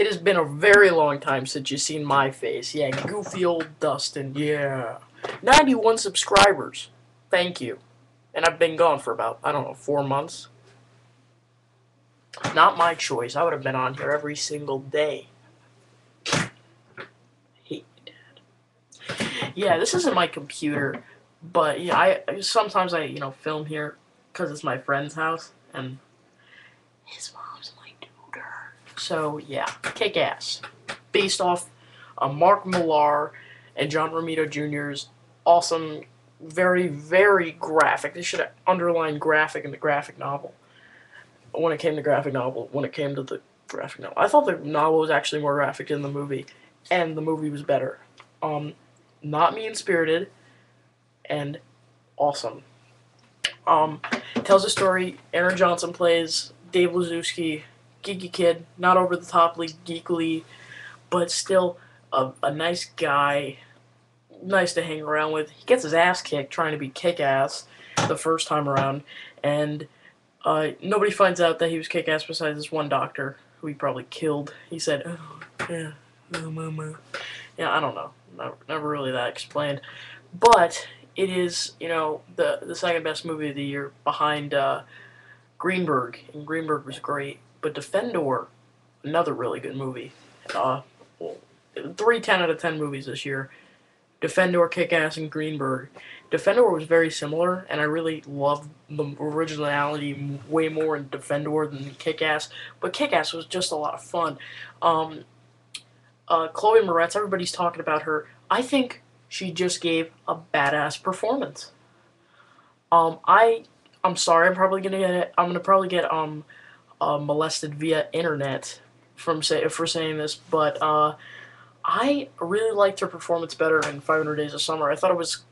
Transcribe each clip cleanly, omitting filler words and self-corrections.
It has been a very long time since you've seen my face. Yeah, goofy old Dustin, yeah. 91 subscribers. Thank you. And I've been gone for about, I don't know, 4 months. Not my choice. I would have been on here every single day. Hate me, Dad. Yeah, this isn't my computer, but yeah, sometimes I film here because it's my friend's house and his mom's my tutor. So yeah, kick ass. Based off Mark Millar and John Romita Jr.'s awesome, very, very graphic. They should have underlined graphic in the graphic novel. When it came to graphic novel, when it came to the graphic novel. I thought the novel was actually more graphic than the movie, and the movie was better. Not mean-spirited, and awesome. Tells a story. Aaron Johnson plays Dave Lazowski, geeky kid, not over the top, geekily, but still a nice guy, nice to hang around with. He gets his ass kicked trying to be kick-ass the first time around, and nobody finds out that he was kick-ass besides this one doctor who he probably killed. He said, "Oh, yeah, oh, mama." Yeah, I don't know. Never really that explained. But it is, the second best movie of the year behind Greenberg, and Greenberg was great. But Defendor, another really good movie. Well, 3 10 out of 10 movies this year. Defendor, Kick-Ass, and Greenberg. Defendor was very similar, and I really loved the originality way more in Defendor than Kick-Ass. But Kick-Ass was just a lot of fun. Chloe Moretz, everybody's talking about her. I think she just gave a badass performance. I'm sorry, I'm gonna probably get molested via internet for saying this, but I really liked her performance better in 500 Days of Summer. I thought it was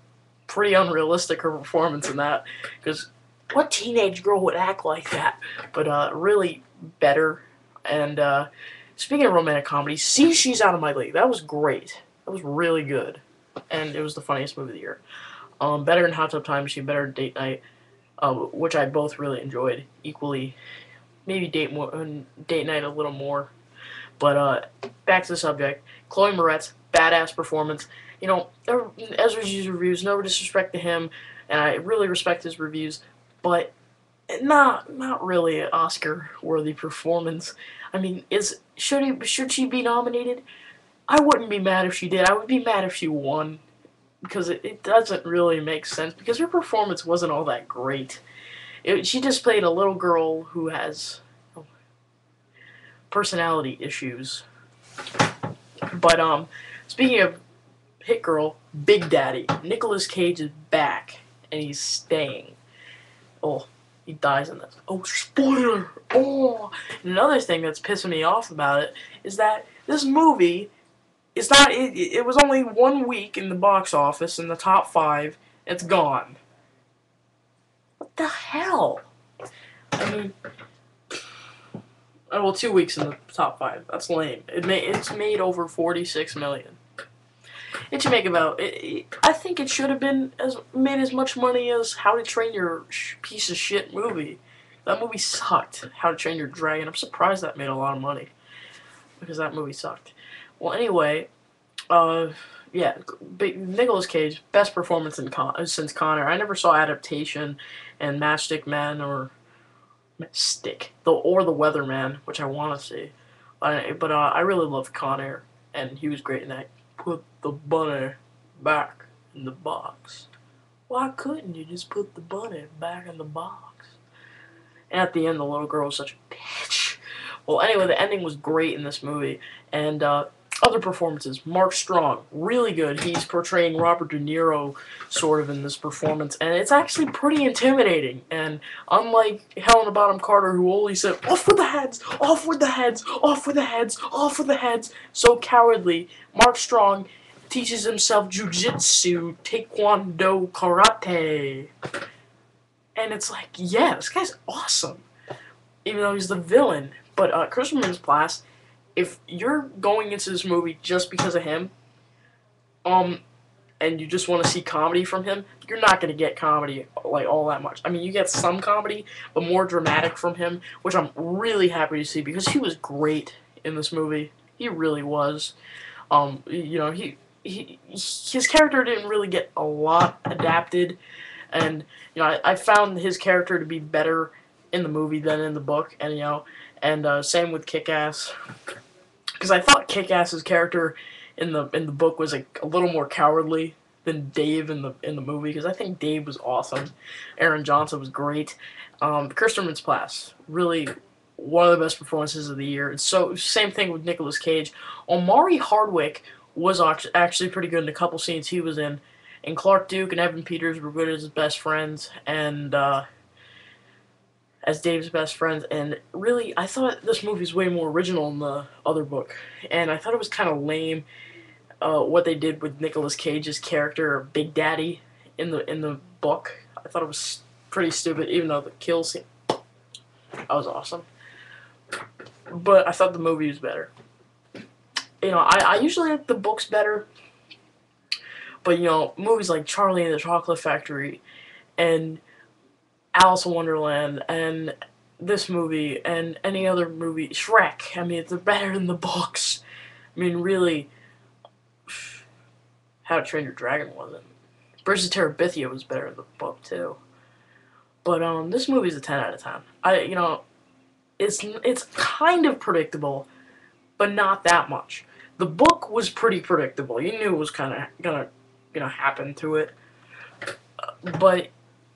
pretty unrealistic, her performance in that, because what teenage girl would act like that? But really better. And speaking of romantic comedies, see She's Out of My League. That was great. That was really good. And it was the funniest movie of the year. Better than Hot Tub Time Machine, better than Date Night, which I both really enjoyed equally. Maybe Date Night a little more. But back to the subject. Chloe Moretz, badass performance. Ezra's reviews, no disrespect to him, and I really respect his reviews, but not really an Oscar-worthy performance. I mean, should she be nominated? I wouldn't be mad if she did. I would be mad if she won, because it doesn't really make sense, because her performance wasn't all that great. She just played a little girl who has personality issues. But speaking of Hit Girl, Big Daddy, Nicolas Cage is back, and he's staying. Oh, he dies in this. Oh, spoiler! Oh! And another thing that's pissing me off about it is that this movie is not. It was only 1 week in the box office in the top 5. It's gone. What the hell? I mean, well, 2 weeks in the top 5. That's lame. It's made over 46 million. It should make about. I think it should have made as much money as How to Train Your piece of shit movie. That movie sucked. How to Train Your Dragon. I'm surprised that made a lot of money, because that movie sucked. Well, anyway, yeah, Nicolas Cage, best performance since Connor. I never saw Adaptation and Matchstick Men or The Weatherman, which I want to see. But I really love Con Air, and he was great in that. Put the bunny back in the box. Why couldn't you just put the bunny back in the box? And at the end, the little girl was such a bitch. Well, anyway, the ending was great in this movie. And other performances. Mark Strong, really good. He's portraying Robert De Niro sort of in this performance. And it's actually pretty intimidating. And unlike Helena Bonham Carter, who only said, "Off with the heads! Off with the heads! Off with the heads! Off with the heads!" So cowardly, Mark Strong teaches himself jujitsu, taekwondo, karate. And it's like, yeah, this guy's awesome. Even though he's the villain. But Christopher Mintz-Plasse, if you're going into this movie just because of him, and you just want to see comedy from him, you're not going to get comedy like all that much. I mean, you get some comedy, but more dramatic from him, which I'm really happy to see, because he was great in this movie. He really was. You know, his character didn't really get a lot adapted, and you know, I found his character to be better in the movie than in the book, and you know, and same with Kick-Ass, because I thought Kick-Ass's character in the book was like a little more cowardly than Dave in the movie, because I think Dave was awesome, Aaron Johnson was great, Christopher Mintz-Plasse really one of the best performances of the year. And so same thing with Nicolas Cage. Omari Hardwick was actually pretty good in a couple scenes he was in, and Clark Duke and Evan Peters were good as his best friends, and as Dave's best friends. And really, I thought this movie was way more original than the other book, and I thought it was kind of lame what they did with Nicolas Cage's character, Big Daddy, in the book. I thought it was pretty stupid, even though the kill scene that was awesome. But I thought the movie was better. You know, I usually like the books better, but you know, movies like Charlie and the Chocolate Factory and Alice in Wonderland and this movie and any other movie, Shrek, I mean, they're better than the books. I mean, really, How to Train Your Dragon wasn't. Bridge of Terabithia was better than the book, too. But this movie's a 10 out of 10. You know, it's kind of predictable, but not that much. The book was pretty predictable. You knew it was kind of gonna happen to it, but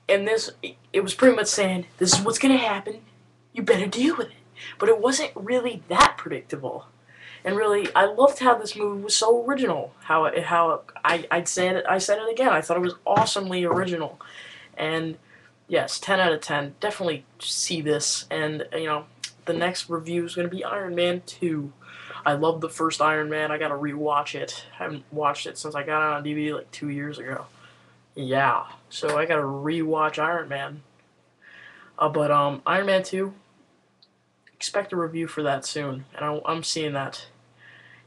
in this, it was pretty much saying, "This is what's gonna happen. You better deal with it." But it wasn't really that predictable. And really, I loved how this movie was so original. I said it again. I thought it was awesomely original. And yes, 10 out of 10. Definitely see this. And you know, the next review is going to be Iron Man 2. I love the first Iron Man. I gotta rewatch it. I haven't watched it since I got it on DVD like 2 years ago. Yeah, so I gotta rewatch Iron Man. But Iron Man 2, expect a review for that soon, and I'm seeing that.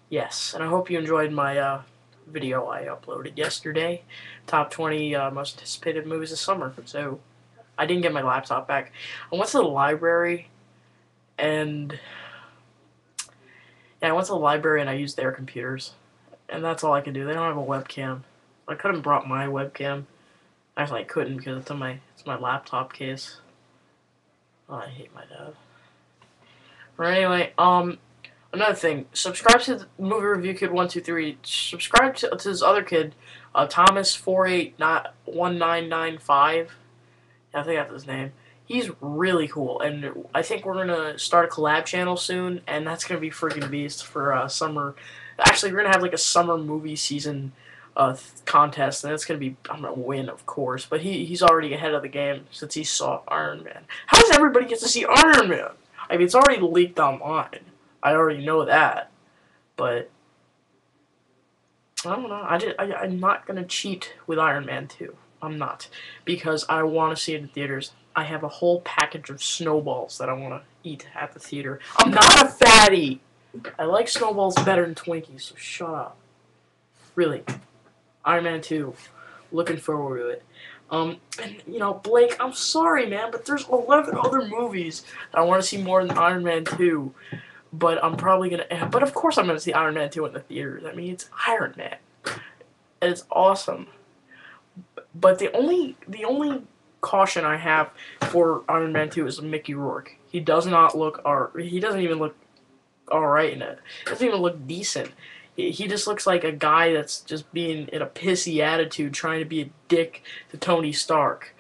Yes, and I hope you enjoyed my video I uploaded yesterday. Top 20 most anticipated movies this summer. So I didn't get my laptop back. I went to the library, and yeah, I went to the library and I used their computers, and that's all I could do. They don't have a webcam. I could have brought my webcam. Actually, I couldn't because it's my laptop case. Oh, I hate my dad. But anyway, another thing. Subscribe to the Movie Review Kid 123. Subscribe to this other kid, Thomas 481995. I think that's his name. He's really cool, and I think we're gonna start a collab channel soon, and that's gonna be freaking beast for summer. Actually, we're gonna have like a summer movie season contest, and it's gonna be, I'm gonna win, of course. But he's already ahead of the game since he saw Iron Man. How does everybody get to see Iron Man? I mean, it's already leaked online. I already know that, but I don't know. I'm not gonna cheat with Iron Man 2. I'm not, because I want to see it in theaters. I have a whole package of snowballs that I want to eat at the theater. I'm not a fatty! I like snowballs better than Twinkies, so shut up. Really. Iron Man 2. Looking forward to it. And, you know, Blake, I'm sorry, man, but there's 11 other movies that I want to see more than Iron Man 2. But I'm probably gonna... But of course I'm gonna see Iron Man 2 in the theaters. I mean, it's Iron Man. And it's awesome. But the only caution I have for Iron Man 2 is Mickey Rourke. He does not look he doesn't even look alright in it. He doesn't even look decent. He just looks like a guy that's just being in a pissy attitude, trying to be a dick to Tony Stark.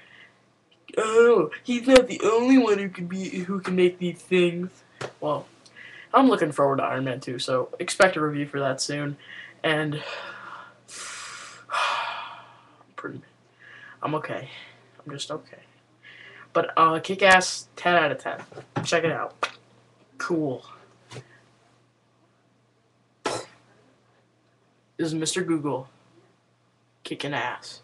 Oh, he's not the only one who can make these things. Well, I'm looking forward to Iron Man 2, so expect a review for that soon. And I'm okay. I'm just okay. But Kick-Ass, 10 out of 10. Check it out. Cool. This is Mr. Google kicking ass.